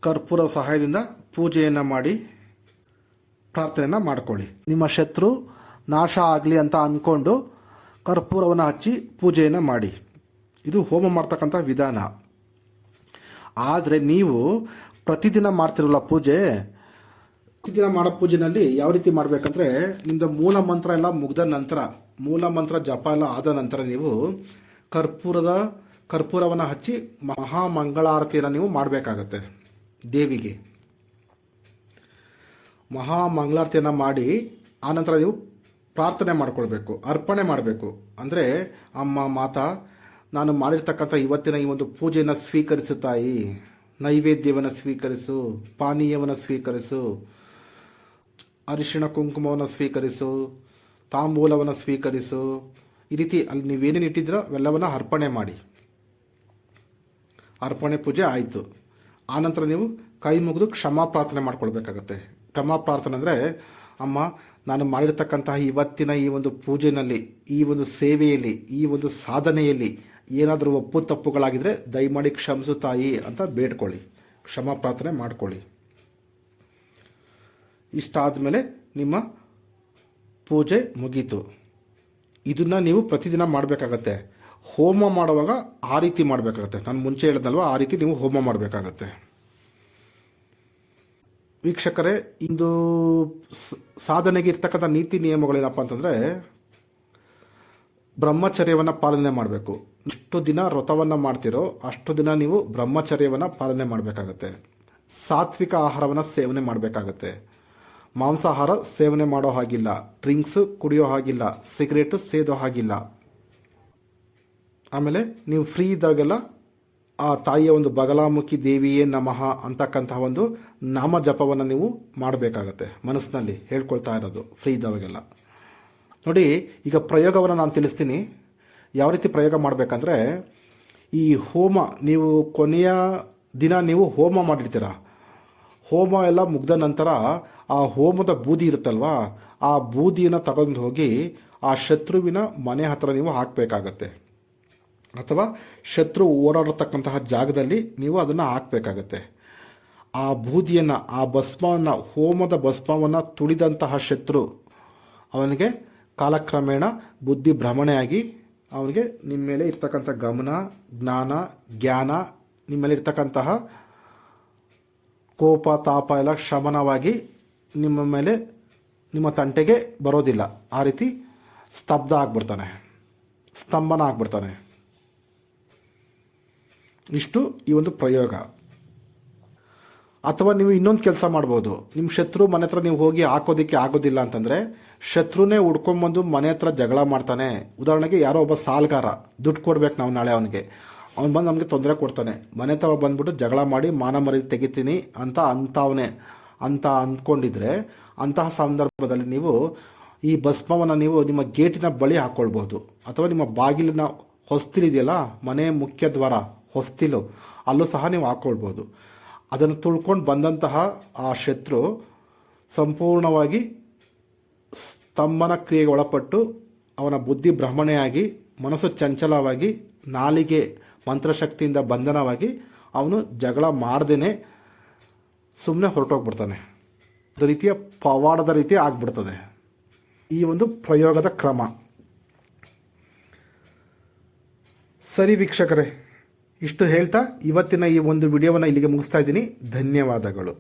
ಕರ್ಪೂರ ಸಹಾಯದಿಂದ ಪೂಜೆಯನ್ನು ಮಾಡಿ ಪ್ರಾರ್ಥನೆಯನ್ನು ಮಾಡಿಕೊಳ್ಳಿ. ನಿಮ್ಮ ಶತ್ರು ನಾಶ ಆಗಲಿ ಅಂತ ಅಂದ್ಕೊಂಡು ಕರ್ಪೂರವನ್ನು ಹಚ್ಚಿ ಪೂಜೆಯನ್ನು ಮಾಡಿ. ಇದು ಹೋಮ ಮಾಡ್ತಕ್ಕಂಥ ವಿಧಾನ. ಆದರೆ ನೀವು ಪ್ರತಿದಿನ ಮಾಡ್ತಿರಲ್ಲ ಪೂಜೆ, ಪ್ರತಿದಿನ ಮಾಡೋ ಪೂಜೆನಲ್ಲಿ ಯಾವ ರೀತಿ ಮಾಡಬೇಕಂದ್ರೆ, ನಿಮ್ಮದು ಮೂಲ ಮಂತ್ರ ಎಲ್ಲ ಮುಗ್ದ ನಂತರ, ಮೂಲ ಮಂತ್ರ ಜಪ ಎಲ್ಲ ಆದ ನಂತರ ನೀವು ಕರ್ಪೂರವನ್ನು ಹಚ್ಚಿ ಮಹಾಮಂಗಳಾರತಿಯನ್ನು ನೀವು ಮಾಡಬೇಕಾಗತ್ತೆ. ದೇವಿಗೆ ಮಹಾಮಂಗಳಾರತಿಯನ್ನು ಮಾಡಿ ಆನಂತರ ನೀವು ಪ್ರಾರ್ಥನೆ ಮಾಡ್ಕೊಳ್ಬೇಕು, ಅರ್ಪಣೆ ಮಾಡಬೇಕು. ಅಂದರೆ, ಅಮ್ಮ ಮಾತಾ, ನಾನು ಮಾಡಿರ್ತಕ್ಕಂಥ ಇವತ್ತಿನ ಈ ಒಂದು ಪೂಜೆಯನ್ನು ಸ್ವೀಕರಿಸು ತಾಯಿ, ನೈವೇದ್ಯವನ್ನು ಸ್ವೀಕರಿಸು, ಪಾನೀಯವನ್ನು ಸ್ವೀಕರಿಸು, ಅರಿಶಿಣ ಕುಂಕುಮವನ್ನು ಸ್ವೀಕರಿಸು, ತಾಂಬೂಲವನ್ನು ಸ್ವೀಕರಿಸು. ಈ ರೀತಿ ಅಲ್ಲಿ ನೀವೇನೇನು ಇಟ್ಟಿದ್ದೀರೋ ಅವೆಲ್ಲವನ್ನು ಅರ್ಪಣೆ ಮಾಡಿ. ಅರ್ಪಣೆ ಪೂಜೆ ಆಯಿತು. ಆನಂತರ ನೀವು ಕೈ ಮುಗಿದು ಕ್ಷಮಾ ಪ್ರಾರ್ಥನೆ ಮಾಡ್ಕೊಳ್ಬೇಕಾಗತ್ತೆ. ಕ್ಷಮಾ ಪ್ರಾರ್ಥನೆ ಅಂದರೆ, ಅಮ್ಮ, ನಾನು ಮಾಡಿರ್ತಕ್ಕಂತಹ ಇವತ್ತಿನ ಈ ಒಂದು ಪೂಜೆಯಲ್ಲಿ, ಈ ಒಂದು ಸೇವೆಯಲ್ಲಿ, ಈ ಒಂದು ಸಾಧನೆಯಲ್ಲಿ ಏನಾದರೂ ಒಪ್ಪು ತಪ್ಪುಗಳಾಗಿದ್ರೆ ದಯಮಾಡಿ ಕ್ಷಮಿಸು ತಾಯಿ ಅಂತ ಬೇಡ್ಕೊಳ್ಳಿ, ಕ್ಷಮಾ ಪ್ರಾರ್ಥನೆ ಮಾಡ್ಕೊಳ್ಳಿ. ಇಷ್ಟಾದ ಮೇಲೆ ನಿಮ್ಮ ಪೂಜೆ ಮುಗೀತು. ಇದನ್ನು ನೀವು ಪ್ರತಿದಿನ ಮಾಡಬೇಕಾಗತ್ತೆ. ಹೋಮ ಮಾಡುವಾಗ ಆ ರೀತಿ ಮಾಡಬೇಕಾಗತ್ತೆ. ನಾನು ಮುಂಚೆ ಹೇಳಿದ್ನಲ್ವ, ಆ ರೀತಿ ನೀವು ಹೋಮ ಮಾಡಬೇಕಾಗತ್ತೆ. ವೀಕ್ಷಕರೇ, ಇಂದು ಸಾಧನೆಗೆ ಇರ್ತಕ್ಕಂಥ ನೀತಿ ನಿಯಮಗಳೇನಪ್ಪ ಅಂತಂದರೆ, ಬ್ರಹ್ಮಚರ್ಯವನ್ನು ಪಾಲನೆ ಮಾಡಬೇಕು. ಎಷ್ಟು ದಿನ ವ್ರತವನ್ನು ಮಾಡ್ತಿರೋ ಅಷ್ಟು ದಿನ ನೀವು ಬ್ರಹ್ಮಚರ್ಯವನ್ನು ಪಾಲನೆ ಮಾಡಬೇಕಾಗತ್ತೆ. ಸಾತ್ವಿಕ ಆಹಾರವನ್ನು ಸೇವನೆ ಮಾಡಬೇಕಾಗತ್ತೆ. ಮಾಂಸಾಹಾರ ಸೇವನೆ ಮಾಡೋ ಹಾಗಿಲ್ಲ, ಡ್ರಿಂಕ್ಸ್ ಕುಡಿಯೋ ಹಾಗಿಲ್ಲ, ಸಿಗರೇಟು ಸೇದೋ ಹಾಗಿಲ್ಲ. ಆಮೇಲೆ ನೀವು ಫ್ರೀ ಇದ್ದಾಗೆಲ್ಲ ಆ ತಾಯಿಯ ಒಂದು ಬಗಲಾಮುಖಿ ದೇವಿಯೇ ನಮಃ ಅಂತಕ್ಕಂತಹ ಒಂದು ನಾಮ ಜಪವನ್ನು ನೀವು ಮಾಡಬೇಕಾಗತ್ತೆ. ಮನಸ್ಸಿನಲ್ಲಿ ಹೇಳ್ಕೊಳ್ತಾ ಇರೋದು ಫ್ರೀ ಇದ್ದಾವಾಗೆಲ್ಲ. ನೋಡಿ, ಈಗ ಪ್ರಯೋಗವನ್ನು ನಾನು ತಿಳಿಸ್ತೀನಿ. ಯಾವ ರೀತಿ ಪ್ರಯೋಗ ಮಾಡಬೇಕಂದ್ರೆ, ಈ ಹೋಮ ನೀವು ಕೊನೆಯ ದಿನ ನೀವು ಹೋಮ ಮಾಡಿರ್ತೀರ. ಹೋಮ ಎಲ್ಲ ಮುಗ್ದ ನಂತರ ಆ ಹೋಮದ ಬೂದಿ ಇರುತ್ತಲ್ವಾ, ಆ ಬೂದಿಯನ್ನು ತಗೊಂಡು ಹೋಗಿ ಆ ಶತ್ರುವಿನ ಮನೆ ಹತ್ರ ನೀವು ಹಾಕಬೇಕಾಗತ್ತೆ. ಅಥವಾ ಶತ್ರು ಓಡಾಡತಕ್ಕಂತಹ ಜಾಗದಲ್ಲಿ ನೀವು ಅದನ್ನು ಹಾಕಬೇಕಾಗತ್ತೆ. ಆ ಬೂದಿಯನ್ನು, ಆ ಭಸ್ಮವನ್ನು, ಹೋಮದ ಭಸ್ಮವನ್ನು ತುಳಿದಂತಹ ಶತ್ರು ಅವನಿಗೆ ಕಾಲಕ್ರಮೇಣ ಬುದ್ಧಿ ಭ್ರಮಣೆಯಾಗಿ ಅವನಿಗೆ ನಿಮ್ಮ ಮೇಲೆ ಇರ್ತಕ್ಕಂಥ ಗಮನ, ಜ್ಞಾನ, ಜ್ಞಾನ, ನಿಮ್ಮ ಮೇಲೆ ಇರ್ತಕ್ಕಂತಹ ಕೋಪ, ತಾಪ ಎಲ್ಲ ಶಮನವಾಗಿ ನಿಮ್ಮ ಮೇಲೆ, ನಿಮ್ಮ ತಂಟೆಗೆ ಬರೋದಿಲ್ಲ. ಆ ರೀತಿ ಸ್ತಂಭನ ಆಗ್ಬಿಡ್ತಾನೆ. ಇಷ್ಟು ಈ ಒಂದು ಪ್ರಯೋಗ. ಅಥವಾ ನೀವು ಇನ್ನೊಂದು ಕೆಲಸ ಮಾಡ್ಬೋದು. ನಿಮ್ಮ ಶತ್ರು ಮನೆ ಹತ್ರ ನೀವು ಹೋಗಿ ಹಾಕೋದಕ್ಕೆ ಆಗೋದಿಲ್ಲ ಅಂತಂದರೆ ಶತ್ರುನೇ ಹುಡ್ಕೊಂಬಂದು ಮನೆ ಹತ್ರ ಜಗಳ ಮಾಡ್ತಾನೆ. ಉದಾಹರಣೆಗೆ ಯಾರೋ ಒಬ್ಬ ಸಾಲಗಾರ, ದುಡ್ಡು ಕೊಡ್ಬೇಕು ನಾವು ನಾಳೆ ಅವನಿಗೆ, ಅವ್ನು ಬಂದು ನಮಗೆ ತೊಂದರೆ ಕೊಡ್ತಾನೆ, ಮನೆ ಹತ್ರ ಬಂದ್ಬಿಟ್ಟು ಜಗಳ ಮಾಡಿ ಮಾನ ಮರ್ಯಾದೆ ತೆಗಿತೀನಿ ಅಂತವನೇ ಅಂತ ಅಂದ್ಕೊಂಡಿದ್ರೆ ಅಂತಹ ಸಂದರ್ಭದಲ್ಲಿ ನೀವು ಈ ಭಸ್ಮವನ್ನು ನೀವು ನಿಮ್ಮ ಗೇಟಿನ ಬಳಿ ಹಾಕ್ಕೊಳ್ಬೋದು. ಅಥವಾ ನಿಮ್ಮ ಬಾಗಿಲಿನ ಹೊಸ್ತಿಲಿದೆಯಲ್ಲ, ಮನೆ ಮುಖ್ಯ ದ್ವಾರ ಹೊಸ್ತಿಲು, ಅಲ್ಲೂ ಸಹ ನೀವು ಹಾಕ್ಕೊಳ್ಬೋದು. ಅದನ್ನು ತುಳ್ಕೊಂಡು ಬಂದಂತಹ ಆ ಶತ್ರು ಸಂಪೂರ್ಣವಾಗಿ ಸ್ತಂಭನ ಕ್ರಿಯೆಗೆ ಒಳಪಟ್ಟು ಅವನ ಬುದ್ಧಿ ಭ್ರಮಣೆಯಾಗಿ, ಮನಸ್ಸು ಚಂಚಲವಾಗಿ, ನಾಲಿಗೆ ಮಂತ್ರಶಕ್ತಿಯಿಂದ ಬಂಧನವಾಗಿ ಅವನು ಜಗಳ ಮಾಡ್ದೇನೆ ಸುಮ್ಮನೆ ಹೊರಟೋಗ್ಬಿಡ್ತಾನೆ. ಒಂದು ರೀತಿಯ ಪವಾಡದ ರೀತಿ ಆಗ್ಬಿಡ್ತದೆ ಈ ಒಂದು ಪ್ರಯೋಗದ ಕ್ರಮ. ಸರಿ ವೀಕ್ಷಕರೇ, ಇಷ್ಟು ಹೇಳ್ತಾ ಇವತ್ತಿನ ಈ ಒಂದು ವಿಡಿಯೋವನ್ನು ಇಲ್ಲಿಗೆ ಮುಗಿಸ್ತಾ ಇದ್ದೀನಿ. ಧನ್ಯವಾದಗಳು.